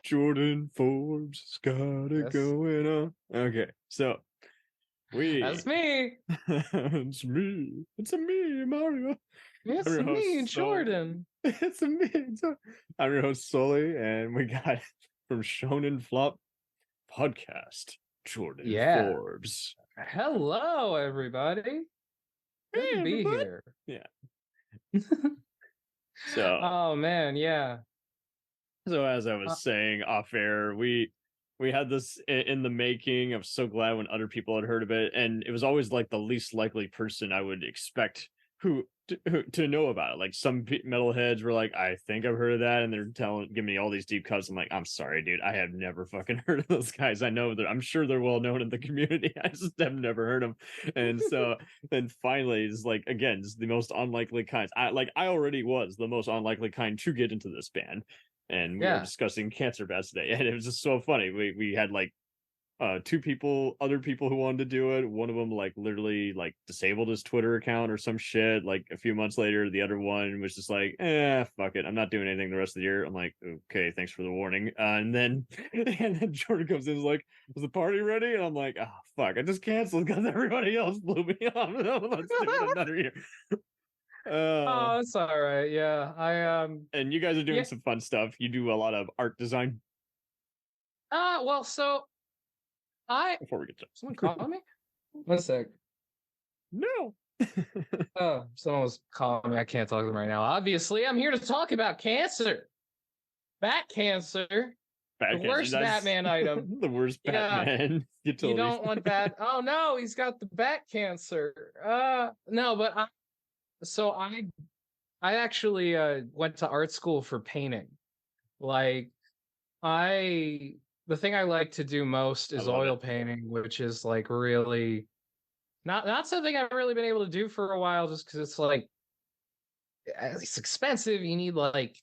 Jordan Forbes got it going on. Okay, so That's me. It's me. It's me, Mario. It's me, Jordan. It's me. I'm your host, Sully, and we got from Shonen Flop Podcast, Jordan Forbes. Hello, everybody. Good to be here. Yeah. So. Oh man, yeah. So as I was saying off air, we had this in the making. I was so glad when other people had heard of it, and it was always like the least likely person I would expect who to know about it. Like some metalheads were like, I think I've heard of that, and they're giving me all these deep cuts. I'm like, I'm sorry, dude, I have never fucking heard of those guys. I know that I'm sure they're well known in the community. I just have never heard them. And so then finally, it's like, again, it's the most unlikely kinds. I already was the most unlikely kind to get into this band. And we were discussing cancer bats today, and it was just so funny. We had like other people who wanted to do it. One of them like literally like disabled his Twitter account or some shit. Like a few months later, the other one was just like, fuck it, I'm not doing anything the rest of the year. I'm like, okay, thanks for the warning. And then Jordan comes in and is like, was the party ready? And I'm like, oh fuck, I just canceled because everybody else blew me off. Let's do it another year. Oh, it's all right. Yeah, and you guys are doing some fun stuff. You do a lot of art design. Well, so before we get to someone calling me. 1 sec. No. Oh, someone was calling me. I can't talk to them right now. Obviously, I'm here to talk about cancer. Bat cancer. The worst Batman item. The worst Batman. You don't want that. Oh no, he's got the bat cancer. No, but I actually went to art school for painting. Like the thing I like to do most is oil painting, which is like really not something I've really been able to do for a while, just because it's like it's expensive. You need like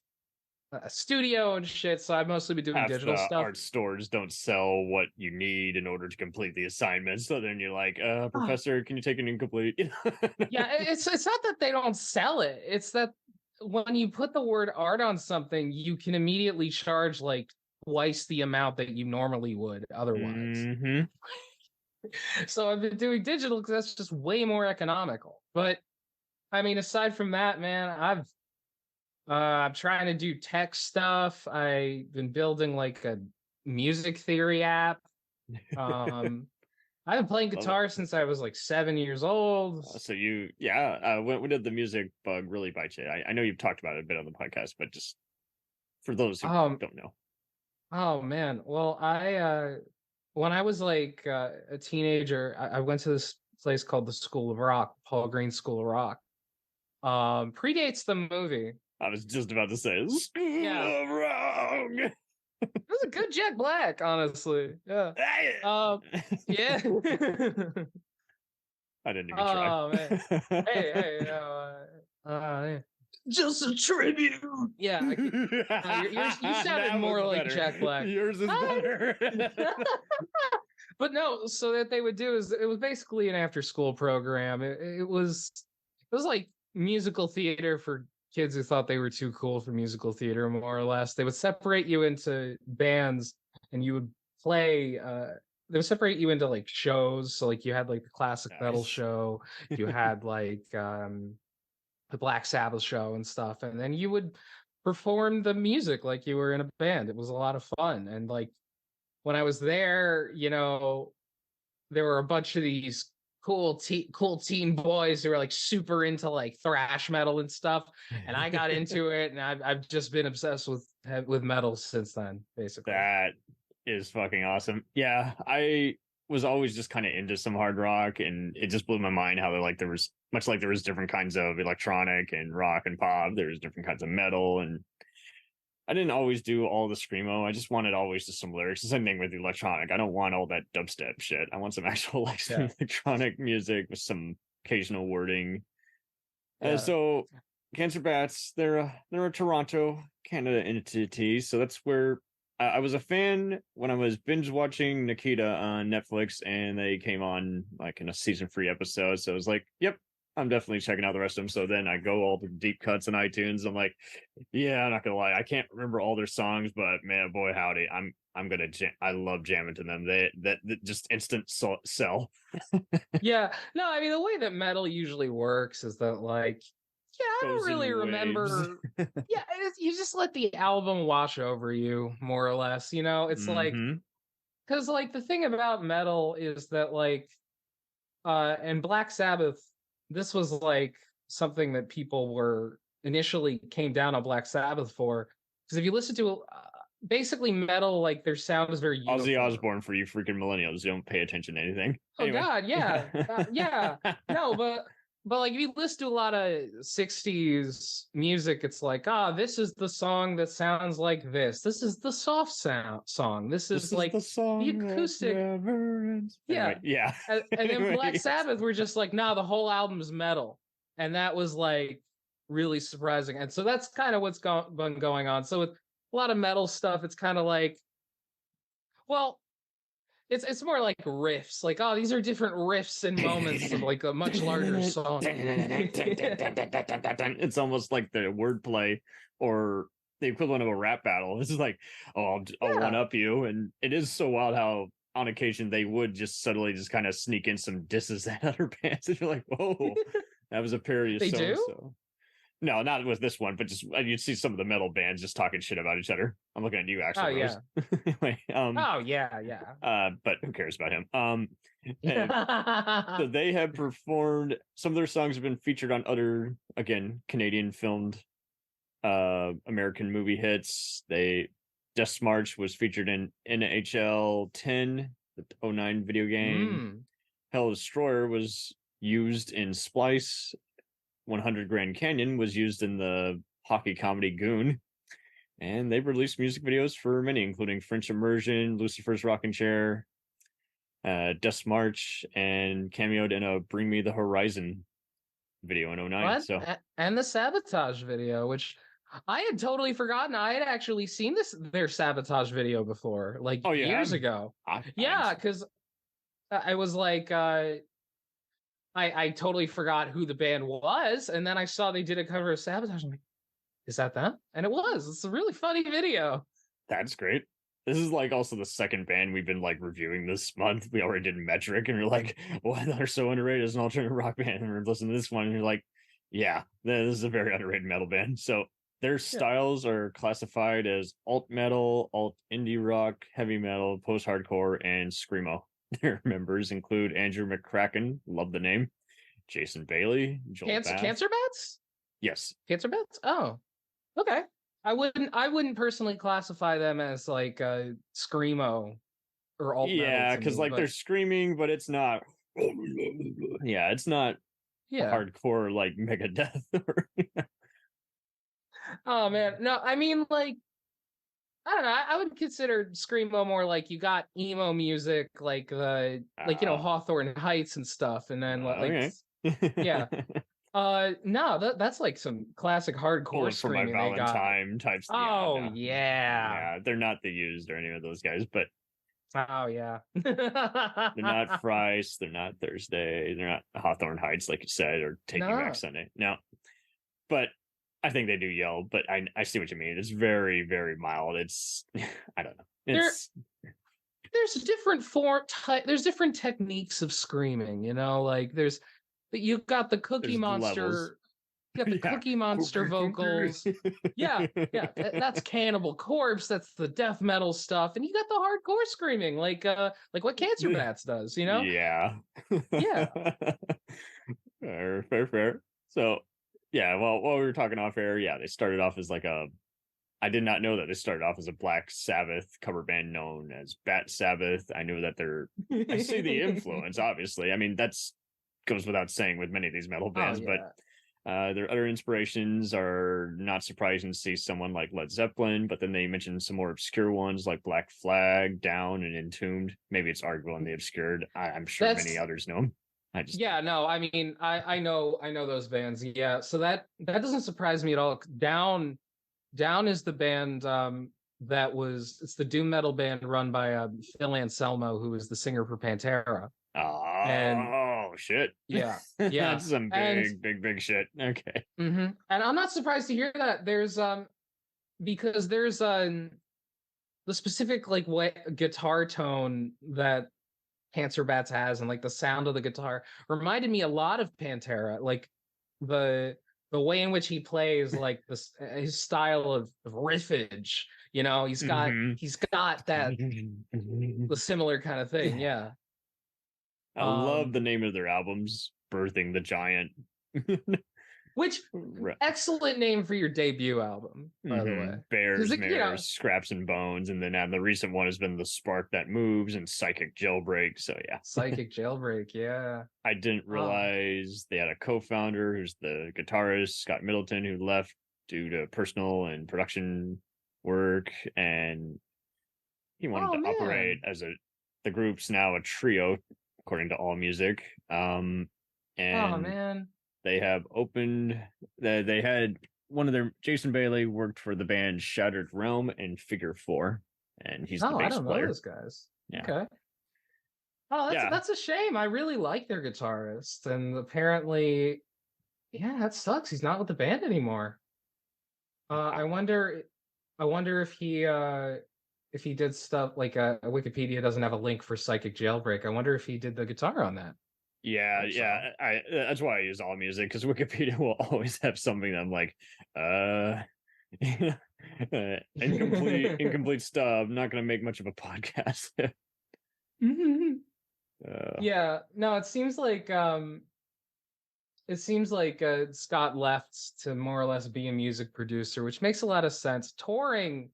a studio and shit. So I've mostly been doing digital stuff. Art stores don't sell what you need in order to complete the assignment. So then you're like, professor, can you take an incomplete? Yeah, it's not that they don't sell it. It's that when you put the word art on something, you can immediately charge like twice the amount that you normally would otherwise. Mm-hmm. So I've been doing digital because that's just way more economical. But I mean, aside from that, man, I'm trying to do tech stuff. I've been building like a music theory app. I've been playing guitar since I was like 7 years old. So when did the music bug really bite you? I know you've talked about it a bit on the podcast, but just for those who don't know. Oh man, well, when I was like a teenager, I went to this place called the School of Rock, Paul Green School of Rock. Predates the movie. I was just about to say, School of Rock. It was a good Jack Black, honestly. Yeah. Yeah. I didn't even try. Oh man. Hey. Just a tribute. Yeah. You sounded more like Jack Black. Yours is better. But no, so that they would do is it was basically an after-school program. It was like musical theater for kids who thought they were too cool for musical theater, more or less. They would separate you into bands, and you would play. They would separate you into like shows. So like you had like the classic metal show, you had like the Black Sabbath show and stuff, and then you would perform the music like you were in a band. It was a lot of fun, and like when I was there, there were a bunch of these cool teen boys who were like super into like thrash metal and stuff, and I got into it, and I've just been obsessed with metal since then, basically. That is fucking awesome. Yeah, I was always just kind of into some hard rock, and it just blew my mind how there was different kinds of electronic and rock and pop. There's different kinds of metal, and I didn't always do all the screamo. I just wanted always just some lyrics. The same thing with the electronic. I don't want all that dubstep shit. I want some actual some electronic music with some occasional wording. So Cancer Bats, they're a Toronto, Canada entity. So that's where I was a fan when I was binge watching Nikita on Netflix, and they came on like in a season 3 episode. So I was like, yep, I'm definitely checking out the rest of them. So then I go all the deep cuts in iTunes. I'm like, yeah, I'm not gonna lie, I can't remember all their songs, but man, boy howdy, I'm gonna I love jamming to them. That just instant sell. Yeah, no, I mean the way that metal usually works is that like, yeah, I Goes don't really in waves. remember. Yeah, you just let the album wash over you, more or less. You know, it's like Mm-hmm. because like the thing about metal is that like, and Black Sabbath, this was like something that people were initially came down on Black Sabbath for, because if you listen to basically metal, like their sound is very Ozzy uniform. Osbourne for you freaking millennials. You don't pay attention to anything. Oh Anyway. God, yeah, yeah. No, but like if you listen to a lot of '60s music, it's like, this is the song that sounds like this. This is the soft sound song. This This is is like the the song that acoustic. never ends. Yeah, Anyway, yeah. and then Black Anyways. Sabbath were just like, nah, the whole album's metal, and that was like really surprising. And so that's kind of what's been going on. So with a lot of metal stuff, it's kind of like, well, it's more like riffs, like, these are different riffs and moments of like a much larger song. It's almost like the wordplay or the equivalent of a rap battle. This is like, I'll one Yeah, up you, and it is so wild how on occasion they would just subtly just kind of sneak in some disses at other bands, and you're like, whoa, that was a parody of they so and do. so. No, not with this one, but just you'd see some of the metal bands just talking shit about each other. I'm looking at you, Oh Axl Rose. yeah. Anyway, Oh yeah, yeah. but who cares about him? And so they have performed. Some of their songs have been featured on other, again, Canadian filmed, American movie hits. Death March was featured in NHL 10, the '09 video game. Mm. Hell Destroyer was used in Splice. 100 Grand Canyon was used in the hockey comedy Goon. And they've released music videos for many, including French Immersion, Lucifer's Rocking Chair, Death March, and cameoed in a Bring Me the Horizon video in '09. What? So, And the Sabotage video, which I had totally forgotten. I had actually seen their Sabotage video before, like oh, you years have? ago. I'm Yeah, because I was like, I totally forgot who the band was, and then I saw they did a cover of Sabotage. I'm like, is that them? And it was. It's a really funny video. That's great. This is like also the second band we've been like reviewing this month. We already did Metric, and we're like, "Well, they're so underrated as an alternative rock band." And we're listening to this one, and you're like, "Yeah, this is a very underrated metal band." So their Yeah. styles are classified as alt metal, alt indie rock, heavy metal, post hardcore, and screamo. Their members include Andrew McCracken, love the name, Jason Bailey, Joel Bath. Cancer Bats? Yes. Cancer Bats? Oh, okay. I wouldn't personally classify them as like screamo or alt metal Yeah, to because me, like they're but screaming, but it's not. Yeah, it's not yeah. hardcore like Megadeth. Oh man, no, I mean like, I don't know. I would consider screamo more like you got emo music, like Hawthorne Heights and stuff, and then Okay. yeah. No, that's like some classic hardcore Bullet for My screaming they got. Valentine types. Yeah, Oh no, yeah. yeah, they're not the Used or any of those guys, but Oh yeah. they're not Fries, they're not Thursday, they're not Hawthorne Heights, like you said, or Take You Back No. Sunday. No, but I think they do yell. But I see what you mean. It's very very mild. It's I don't know. It's There's different there's different techniques of screaming, like you've got the Cookie there's the levels. Monster, you got the Yeah. Cookie Monster vocals. Yeah, yeah, that's Cannibal Corpse, that's the death metal stuff, and you got the hardcore screaming, like what Cancer Bats does, Yeah. Yeah. Fair. So, yeah, well, while we were talking off air, yeah, they started off as I did not know that they started off as a Black Sabbath cover band known as Bat Sabbath. I knew that I see the influence, obviously. I mean, that's goes without saying with many of these metal bands, Oh but their other inspirations are not surprising to see someone like Led Zeppelin, but then they mentioned some more obscure ones like Black Flag, Down, and Entombed. Maybe it's arguable in the obscured. I'm sure many others know them. Yeah, no, I mean, I know those bands. Yeah, so that doesn't surprise me at all. Down is the band it's the doom metal band run by Phil Anselmo, who is the singer for Pantera. Oh, And shit. Yeah, yeah, That's some and big shit. Okay. and I'm not surprised to hear that. There's because there's the specific like what guitar tone that Cancer Bats has, and like the sound of the guitar reminded me a lot of Pantera. Like the the way in which he plays, like this his style of riffage. You know, he's got that the similar kind of thing. Yeah. I love Um, the name of their albums, Birthing the Giant. which excellent name for your debut album, by the way. Bears, Because Mares, Scraps and Bones, and then the recent one has been The Spark That Moves and Psychic Jailbreak. So yeah. Psychic Jailbreak, yeah. I didn't realize they had a co-founder who's the guitarist, Scott Middleton, who left due to personal and production work, and he wanted to operate as the group's now a trio, according to AllMusic. And man. they have opened. They had one of their Jason Bailey worked for the band Shattered Realm and Figure Four, and he's the bass I don't player. know those guys. Yeah. Okay. Oh, that's a shame. I really like their guitarist, and apparently, yeah, that sucks. He's not with the band anymore. I wonder if he did stuff like Wikipedia doesn't have a link for Psychic Jailbreak. I wonder if he did the guitar on that. Yeah, yeah. I that's why I use AllMusic, because Wikipedia will always have something that I'm like, incomplete stuff. I'm not gonna make much of a podcast. Yeah, no, it seems like Scott left to more or less be a music producer, which makes a lot of sense. Touring,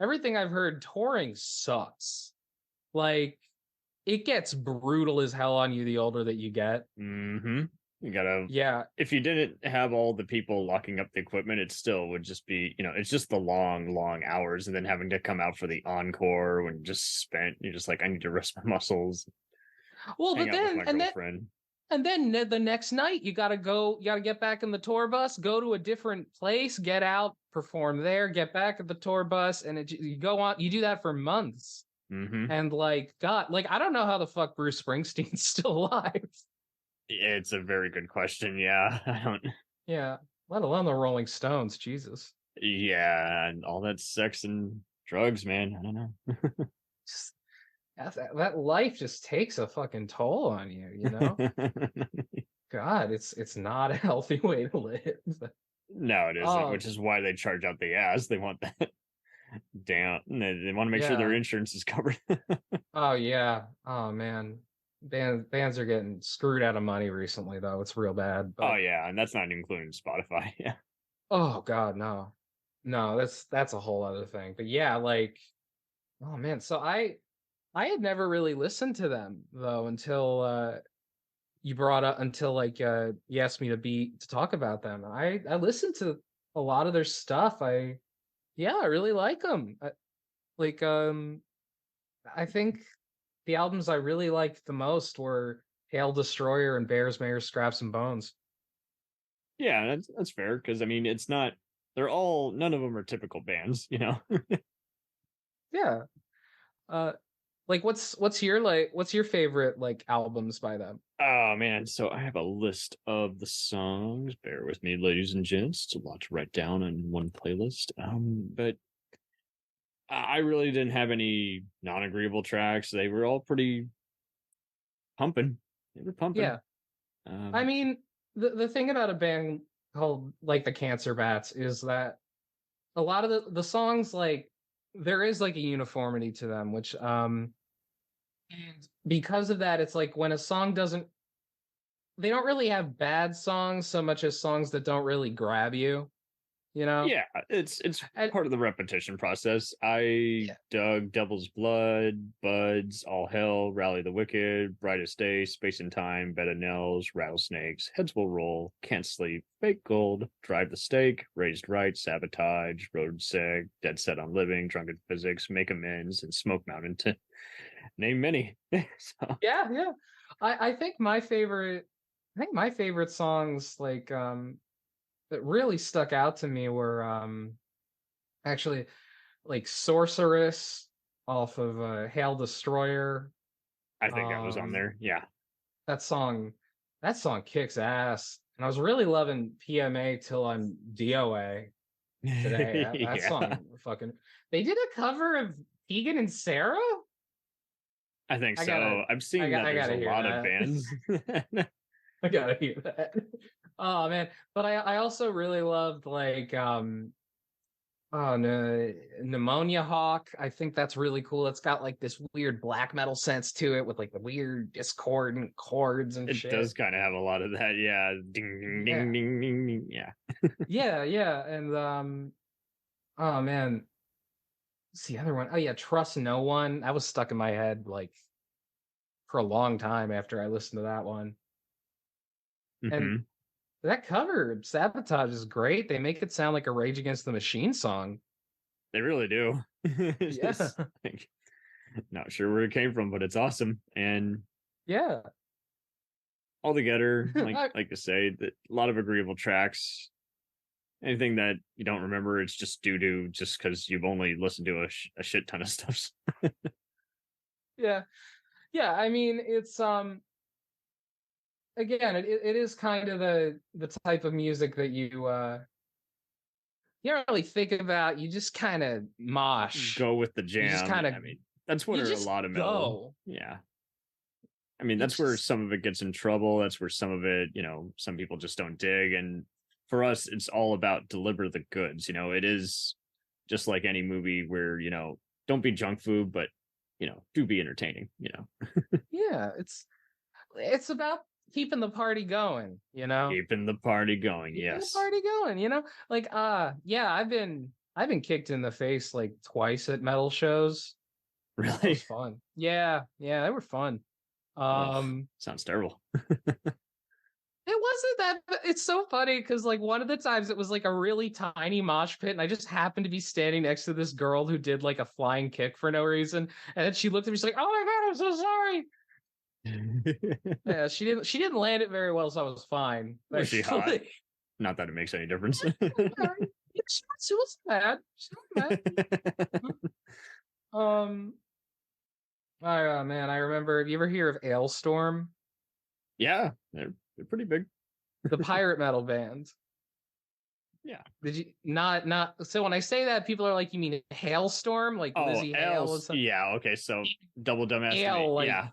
everything I've heard, touring sucks. Like, it gets brutal as hell on you the older that you get. You gotta, yeah. If you didn't have all the people locking up the equipment, it still would just be, it's just the long hours, and then having to come out for the encore when just spent. You're just like, I need to rest my muscles. Well, but then and then the next night you gotta get back in the tour bus, go to a different place, get out, perform there, get back at the tour bus, and you go on. You do that for months. And like, God, like, I don't know how the fuck Bruce Springsteen's still alive. It's a very good question. Yeah, I don't. Yeah, let alone the Rolling Stones. Jesus. Yeah, and all that sex and drugs, man. I don't know. That life just takes a fucking toll on you, you know? God, it's not a healthy way to live. No, it isn't, which is why they charge out the ass. They want that down. They want to make sure their insurance is covered. Oh yeah. Oh man. Bands are getting screwed out of money recently, though. It's real bad. But... Oh yeah, and that's not including Spotify. Yeah. Oh God, no. That's a whole other thing. But yeah, like, oh man. So I had never really listened to them though until you asked me to talk about them. I listened to a lot of their stuff. I really like them. I think the albums I really liked the most were Hail Destroyer and Bears, Mares, Scraps and Bones. Yeah, that's fair, because I mean, it's not. None of them are typical bands, you know. Yeah. Like what's your favorite like albums by them? Oh man, so I have a list of the songs. Bear with me, ladies and gents. It's a lot to write down on one playlist. But I really didn't have any non-agreeable tracks. They were all pretty pumping. They were pumping. Yeah. I mean, the thing about a band called like the Cancer Bats is that a lot of the songs, like, there is like a uniformity to them, which and because of that, it's like when a song they don't really have bad songs so much as songs that don't really grab you, you know? Yeah, it's part of the repetition process. I dug Devil's Blood, Buds, All Hell, Rally the Wicked, Brightest Day, Space and Time, Bed of Nails, Rattlesnakes, Heads Will Roll, Can't Sleep, Fake Gold, Drive the Stake, Raised Right, Sabotage, Road Seg, Dead Set on Living, Drunken Physics, Make Amends, and Smoke Mountain, to name many. So. Yeah. I think my favorite songs, like, that really stuck out to me were actually like Sorceress off of Hail Destroyer. I think that was on there. Yeah. That song That song kicks ass. And I was really loving PMA till I'm DOA today. That Yeah, song fucking. They did a cover of Egan and Sarah. I think I gotta, so. I've seen that I there's a gotta hear lot of that. bands. I gotta hear that. Oh man, but I also really loved like oh no, Pneumonia Hawk. I think that's really cool. It's got like this weird black metal sense to it with like the weird discordant chords and It shit. does kind of have a lot of that. Yeah. Ding, ding, ding, Yeah, ding, ding, ding. Yeah. yeah, and oh man, what's the other one? Oh yeah, Trust No One. That was stuck in my head like for a long time after I listened to that one. And Hmm. that cover, Sabotage, is great. They make it sound like a Rage Against the Machine song. They really do. Yeah. Just like, not sure where it came from, but it's awesome. And Yeah. altogether, I- like to say that a lot of agreeable tracks. Anything that you don't remember, it's just due to just because you've only listened to a shit ton of stuff. yeah. Yeah. I mean, it's again, it is kind of the type of music that you don't really think about. You just kind of mosh. Go with the You just jam. kind of I mean, that's you where a just lot of metal. go. Yeah. I mean, You that's where just some of it gets in trouble. That's where some of it, some people just don't dig. And for us, it's all about deliver the goods. It is just like any movie where, don't be junk food, but, do be entertaining. yeah, it's about keeping the party going, you know? Keeping the party going. Keeping the Yes. party going, you know? Like yeah, I've been kicked in the face like twice at metal shows. That was Really? fun. Yeah, yeah, they were fun. Oh, Um sounds terrible. it wasn't that it's so funny because like one of the times it was like a really tiny mosh pit and I just happened to be standing next to this girl who did like a flying kick for no reason. And then she looked at me, she's like, "Oh my god, I'm so sorry." Yeah, she didn't land it very well, so I was fine. Was she hot? Thankfully. Not that it makes any difference. She was bad. She was bad. Um, oh man, I remember. Have you ever hear of Ailstorm, Yeah, they're pretty big. the pirate metal band? Yeah. Did you not? So when I say that, people are like, "You mean Hailstorm, like Oh, Lizzie Hale?" L's. Yeah. Okay. So double dumbass to me. Ale, like Yeah.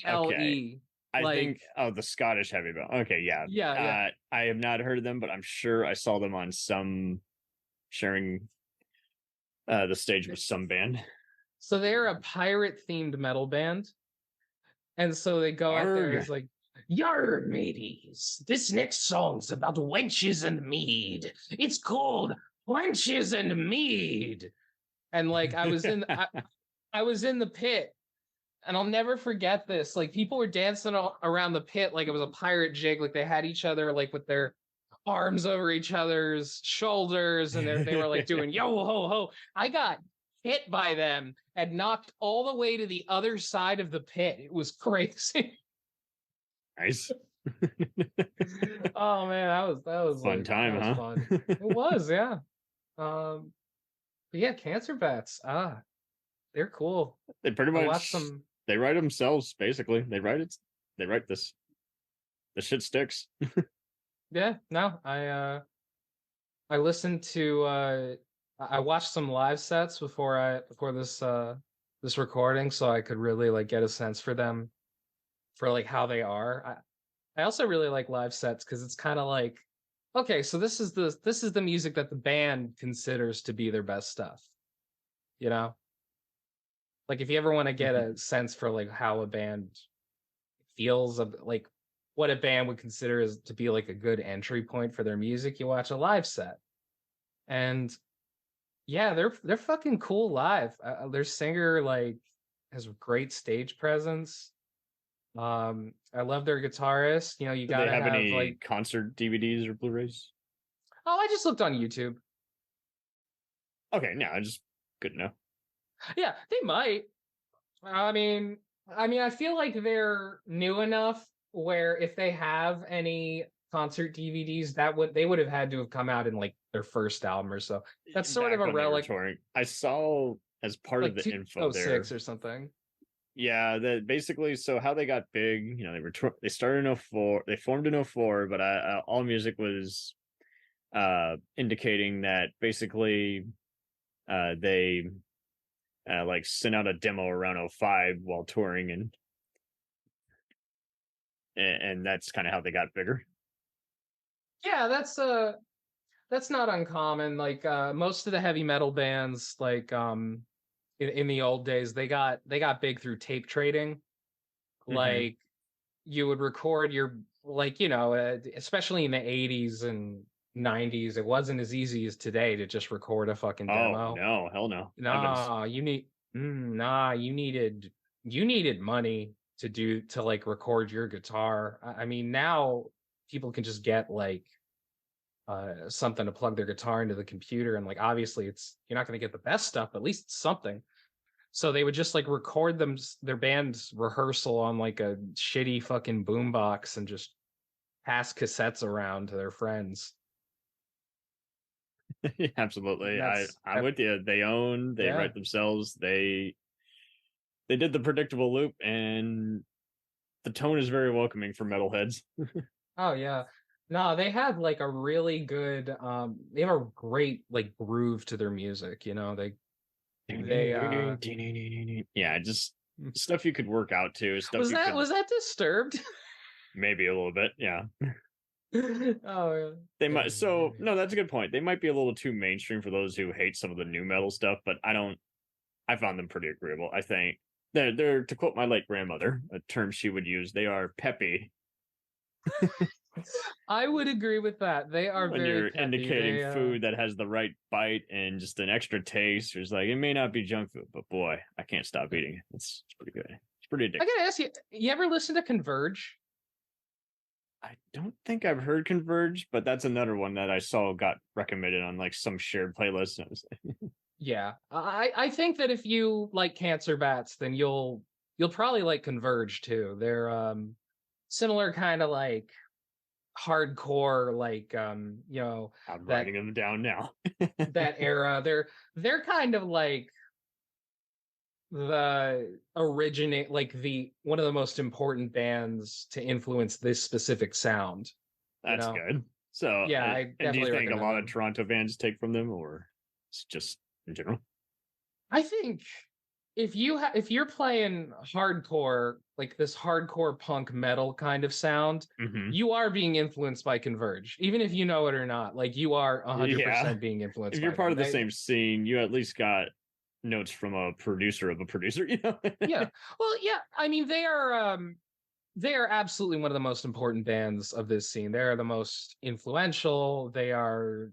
Okay. ALE, I like think. Oh, the Scottish heavy metal. Okay. Yeah. yeah, yeah. I have not heard of them, but I'm sure I saw them on some sharing the stage with some band. So they're a pirate themed metal band, and so they go out there. Arg. It's like, "Yar, mateys, this next song's about wenches and mead. It's called Wenches and Mead." And like I was in the pit, and I'll never forget this. Like people were dancing around the pit like it was a pirate jig. Like they had each other like with their arms over each other's shoulders, and they were like doing yo ho ho. I got hit by them and knocked all the way to the other side of the pit. It was crazy. Nice. Oh man, that was Fun like time, that was huh? fun. It was, yeah. But yeah, Cancer Bats. They're cool. They pretty I watched much some. they write themselves basically. They write it. They write this. The shit sticks. Yeah, no, I listened to I watched some live sets before this recording so I could really like get a sense for them for like how they are. I also really like live sets because it's kind of like okay, so this is the music that the band considers to be their best stuff. You know? Like if you ever want to get Mhm. a sense for like how a band feels of like what a band would consider as to be like a good entry point for their music, you watch a live set. And yeah, they're fucking cool live. Their singer like has great stage presence. I love their guitarist. You know, you Do they gotta have have any like concert DVDs or Blu-rays? oh, I just looked on YouTube. Okay, no, I just good to know. Yeah, they might. I mean, I feel like they're new enough where if they have any concert DVDs, they would have had to have come out in like their first album or so. That's sort of Back a when they were relic, touring, I saw as part of like the info 2006 there. or something. Yeah, that basically. So how they got big, they started in '04, they formed in '04, but All Music was indicating that basically they like sent out a demo around '05 while touring, and that's kind of how they got bigger. Yeah, that's not uncommon. Like most of the heavy metal bands, like in the old days, they got big through tape trading. Hmm. Like you would record your like especially in the 80s and 90s, it wasn't as easy as today to just record a fucking Oh demo. no, hell no! Nah, you needed money to like record your guitar. I mean, now people can just get like something to plug their guitar into the computer, and like obviously it's you're not going to get the best stuff, but at least it's something. So they would just like record their band's rehearsal on like a shitty fucking boombox and just pass cassettes around to their friends. Absolutely. That's I'm with you. They yeah. write themselves. They did the predictable loop, and the tone is very welcoming for metalheads. Oh yeah. No, they had like a really good they have a great like groove to their music, they Yeah, just stuff you could work out to, stuff was you that could was that Disturbed? maybe a little bit. Yeah. Oh They yeah. might, so no, that's a good point. They might be a little too mainstream for those who hate some of the new metal stuff, but I found them pretty agreeable. I think they're to quote my late grandmother, a term she would use, they are peppy I would agree with that. They are when very you're peppy. indicating food that has the right bite and just an extra taste. It's like it may not be junk food, but boy, I can't stop eating it. It's pretty good. It's pretty I addictive. gotta ask you, you ever listen to Converge? I don't think I've heard Converge, but that's another one that I saw got recommended on like some shared playlist. And I was like, Yeah. I think that if you like Cancer Bats, then you'll probably like Converge too. They're similar kind of like hardcore, like I'm that writing them down now. that era. They're kind of like the originate like the one of the most important bands to influence this specific sound, you That's know. good. So, Yeah, I and do you definitely think a recommend lot of them. Toronto fans take from them, or it's just in general? I think if you're playing hardcore, like this hardcore punk metal kind of sound, Hmm. you are being influenced by Converge, even if you know it or not. Like you are Yeah. 100% being influenced If you're by part them. of the same scene, you at least got notes from a producer of a producer, you know? Yeah. Well, yeah. I mean, they are absolutely one of the most important bands of this scene. They are the most influential. They are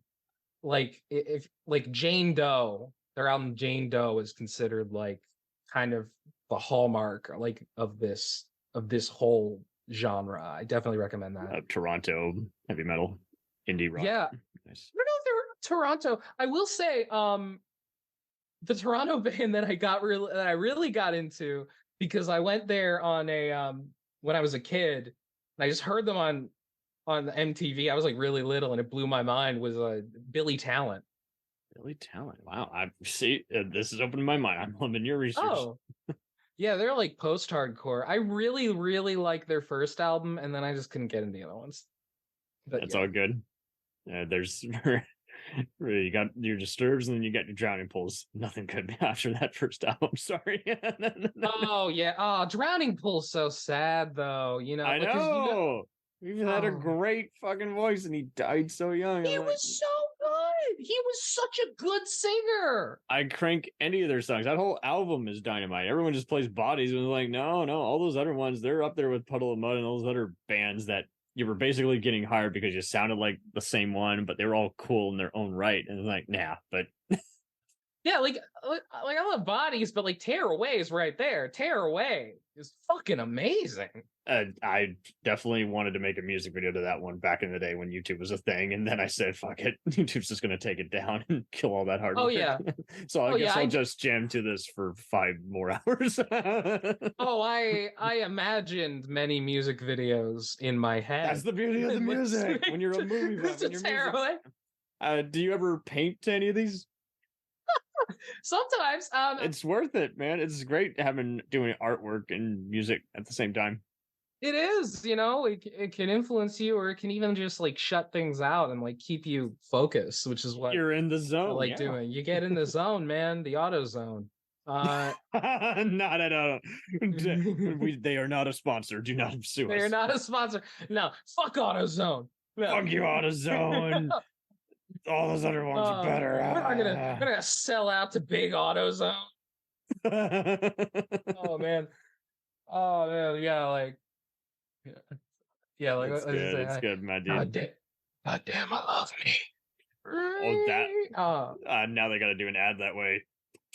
like if like Jane Doe, their album Jane Doe is considered like kind of the hallmark like of this whole genre. I definitely recommend that. Toronto heavy metal, indie rock. Yeah. Nice. I don't know if they're Toronto. I will say the Toronto band that I really got into because I went there on a when I was a kid and I just heard them on the MTV. I was like really little and it blew my mind was Billy Talent. Really talent. Wow. I see. This is opening my mind. I'm loving your research. Oh, yeah, they're like post-hardcore. I really, really like their first album, and then I just couldn't get into the other ones. But That's yeah. all good. There's really, you got your disturbs and then you got your drowning pools. Nothing could after that first album. Sorry. Oh yeah. Oh, Drowning Pool's so sad though. I Because know. He had a oh, great fucking voice and he died so young. he I'm like, was so good. He was such a good singer. I crank any of their songs. That whole album is dynamite. Everyone just plays bodies and like, no, no, all those other ones, they're up there with Puddle of Mud and those other bands that you were basically getting hired because you sounded like the same one, but they were all cool in their own right. And like, nah, but Yeah, like I love Bodies, but like Tear Away is right there. Tear Away is fucking amazing. I definitely wanted to make a music video to that one back in the day when YouTube was a thing, and then I said, "Fuck it, YouTube's just going to take it down and kill all that hard Oh work." yeah. So I Oh guess yeah. I'll just jam to this for 5 more hours. I imagined many music videos in my That's head. the beauty of the music. When you're a movie buff, To when you're Tear music. Away. Do you ever paint to any of these? Sometimes, It's worth it, man. It's great doing artwork and music at the same time. it is, it can influence you, or it can even just like shut things out and like keep you focused, which is what You're in the I zone. like doing. You get in the zone, man, the auto zone. Not at all. They are not a sponsor. Do not sue us. They are not a sponsor. No, fuck AutoZone. No. Fuck you, AutoZone. All those other ones are better. We're gonna sell out to big AutoZone. Oh man. Yeah, like, like it's good. It's good, my dude. God damn, I love me. Oh, that. Now they got to do an ad that way.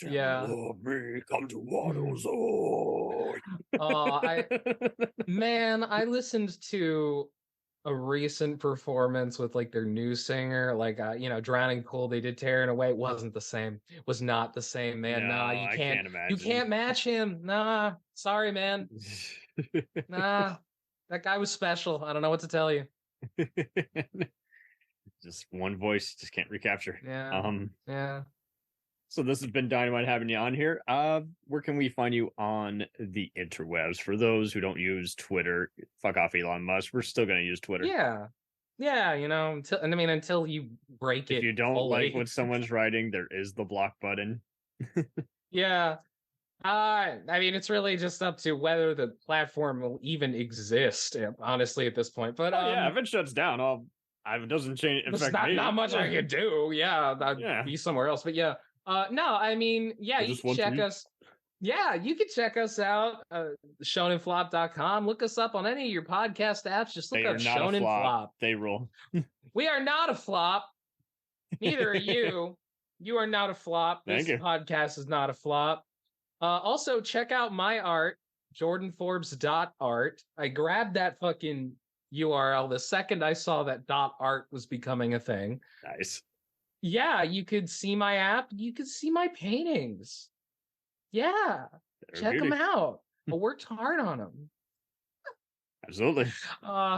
Yeah. Love me, come to AutoZone. I listened to a recent performance with like their new singer, like Drowning Pool. They did Tearing Away. It wasn't the same. It was not the same, man. No, you I can't imagine. You can't match him. Nah, sorry, man. Nah, that guy was special. I don't know what to tell you. Just one voice, just can't recapture. Yeah. Yeah. So this has been Dynamite having you on here. Where can we find you on the interwebs? For those who don't use Twitter, fuck off Elon Musk. We're still going to use Twitter. Yeah. Until you break it. If you don't fully. like what someone's writing, there is the block button. Yeah. It's really just up to whether the platform will even exist, honestly, at this point. But if it shuts down, it doesn't change. There's not much I can do. Yeah, I'd be somewhere else. But yeah. You can check us. Yeah, you can check us out. ShonenFlop.com. Look us up on any of your podcast apps. Just look up Shonen Flop. They roll. We are not a flop. Neither are you. You are not a flop. This podcast is not a flop. Also, check out my art, jordanforbes.art. I grabbed that fucking URL the second I saw that .art was becoming a thing. Nice. Yeah, you could see my app. You could see my paintings. Yeah, check them out. I worked hard on them. Absolutely.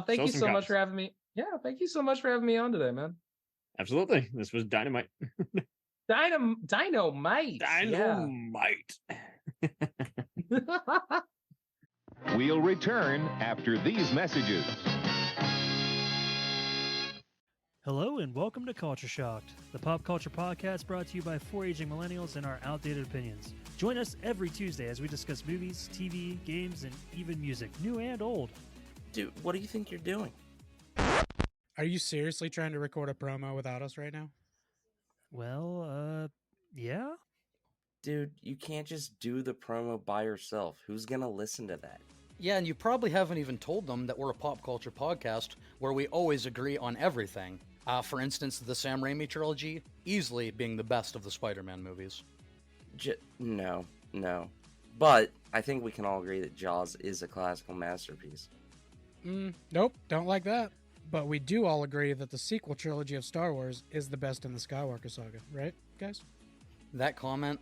Thank you so much for having me. Yeah, thank you so much for having me on today, man. Absolutely. This was Dynamite. Dynamite. We'll return after these messages. Hello and welcome to Culture Shocked, the pop culture podcast brought to you by four aging millennials and our outdated opinions. Join us every Tuesday as we discuss movies, TV, games, and even music, new and old. Dude, what do you think you're doing? Are you seriously trying to record a promo without us right now? Well, yeah. Dude, you can't just do the promo by yourself. Who's gonna listen to that? Yeah, and you probably haven't even told them that we're a pop culture podcast where we always agree on everything. For instance, the Sam Raimi trilogy, easily being the best of the Spider-Man movies. No. But I think we can all agree that Jaws is a classical masterpiece. Nope, don't like that. But we do all agree that the sequel trilogy of Star Wars is the best in the Skywalker saga, right, guys? That comment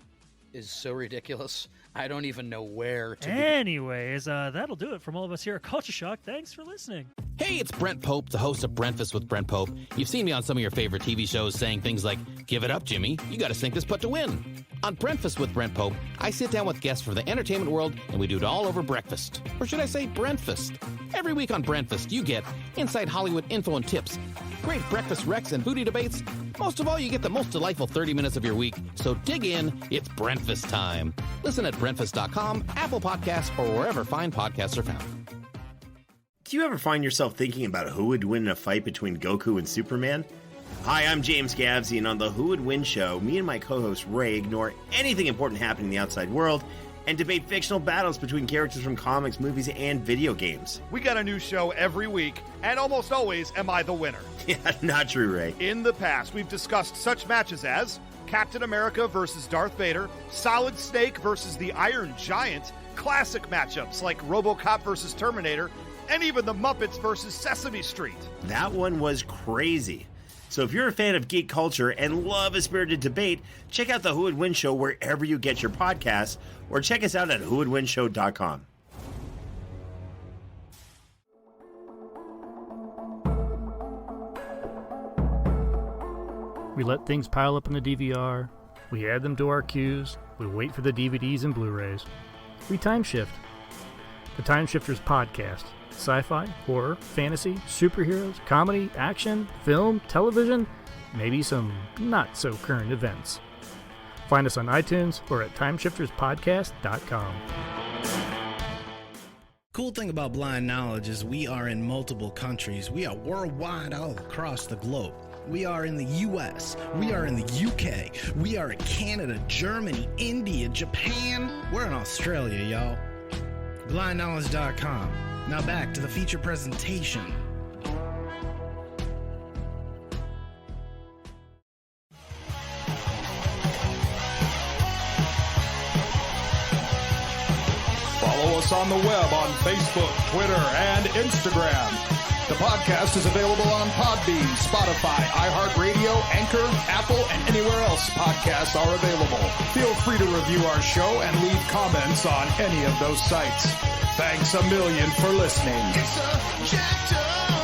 is so ridiculous. I don't even know where to Anyways, that'll do it from all of us here at Culture Shock. Thanks for listening. Hey, it's Brent Pope, the host of Breakfast with Brent Pope. You've seen me on some of your favorite TV shows saying things like, "Give it up, Jimmy. You got to sink this putt to win." On Breakfast with Brent Pope, I sit down with guests from the entertainment world, and we do it all over breakfast. Or should I say Brentfast? Every week on Brentfast, you get inside Hollywood info and tips, great breakfast recs and foodie debates. Most of all, you get the most delightful 30 minutes of your week. So dig in. It's Brentfast time. Listen at Brentfast.com, Apple Podcasts, or wherever fine podcasts are found. Do you ever find yourself thinking about who would win in a fight between Goku and Superman? Hi, I'm James Gavsey, and on the Who Would Win show, me and my co-host Ray ignore anything important happening in the outside world and debate fictional battles between characters from comics, movies, and video games. We got a new show every week, and almost always am I the winner. Yeah, not true, Ray. In the past, we've discussed such matches as Captain America versus Darth Vader, Solid Snake versus the Iron Giant, classic matchups like RoboCop versus Terminator, and even the Muppets versus Sesame Street. That one was crazy. So if you're a fan of geek culture and love a spirited debate, check out the Who Would Win show wherever you get your podcasts, or check us out at whowouldwinshow.com. We let things pile up in the DVR, We add them to our queues. We wait for the DVDs and Blu-rays. We time shift. The Time Shifters Podcast. Sci-fi, horror, fantasy, superheroes, comedy, action, film, television, maybe some not-so-current events. Find us on iTunes or at timeshifterspodcast.com. Cool thing about Blind Knowledge is we are in multiple countries. We are worldwide all across the globe. We are in the US. We are in the UK. We are in Canada, Germany, India, Japan. We're in Australia, y'all. BlindKnowledge.com. Now back to the feature presentation. Follow us on the web on Facebook, Twitter, and Instagram. The podcast is available on Podbean, Spotify, iHeartRadio, Anchor, Apple, and anywhere else podcasts are available. Feel free to review our show and leave comments on any of those sites. Thanks a million for listening. It's a jacked up